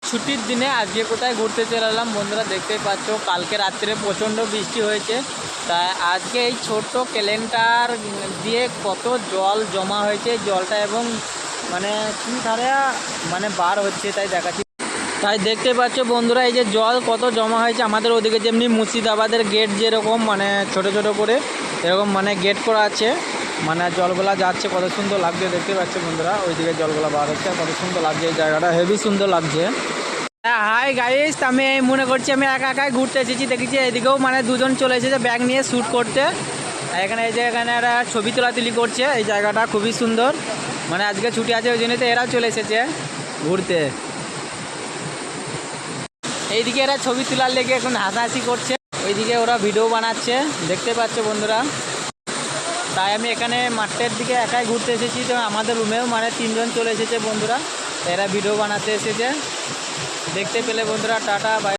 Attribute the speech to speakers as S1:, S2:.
S1: ছুটির দিনে আজকে কোথায় ঘুরতে চলে এলাম বন্ধুরা, দেখতেই পাচ্ছ কালকে রাত্রে প্রচণ্ড বৃষ্টি হয়েছে। তাই আজকে এই ছোট্ট ক্যালেন্ডার দিয়ে কত জল জমা হয়েছে, জলটা এবং মানে কি ধারে বার হচ্ছে তাই দেখাচ্ছি। তাই দেখতে পাচ্ছ বন্ধুরা, এই যে জল কত জমা হয়েছে আমাদের ওদিকে, যেমনি মুর্শিদাবাদের গেট যেরকম ছোট ছোট করে এরকম গেট করা আছে, জলগুলা যাচ্ছে, কত সুন্দর লাগছে দেখতে পাচ্ছ বন্ধুরা। ওইদিকে জলগুলা বার হচ্ছে, কত সুন্দর লাগছে, এই জায়গাটা হেভি সুন্দর লাগছে। হাই গাইস, আমি মনে করছি আমি একা একাই ঘুরতে এসেছি। দেখেছি এদিকেও দুজন চলে এসেছে ব্যাগ নিয়ে শ্যুট করতে। এখানে এই যে এখানে একটা ছবি তোলাতুলি করছে। এই জায়গাটা খুবই সুন্দর, আজকে ছুটি আছে ওই জন্য তো এরাও চলে এসেছে ঘুরতে। এইদিকে এরা ছবি তোলার লেগে এখন হাসাহাসি করছে, ওইদিকে ওরা ভিডিও বানাচ্ছে দেখতে পাচ্ছ বন্ধুরা। তাই আমি এখানে মাঠের দিকে একাই ঘুরতে এসেছি। তো আমাদের রুমেও 3জন চলে এসেছে বন্ধুরা, এরা ভিডিও বানাতে এসেছে। দেখতে পেলে বন্ধুরা, টাটা বাই।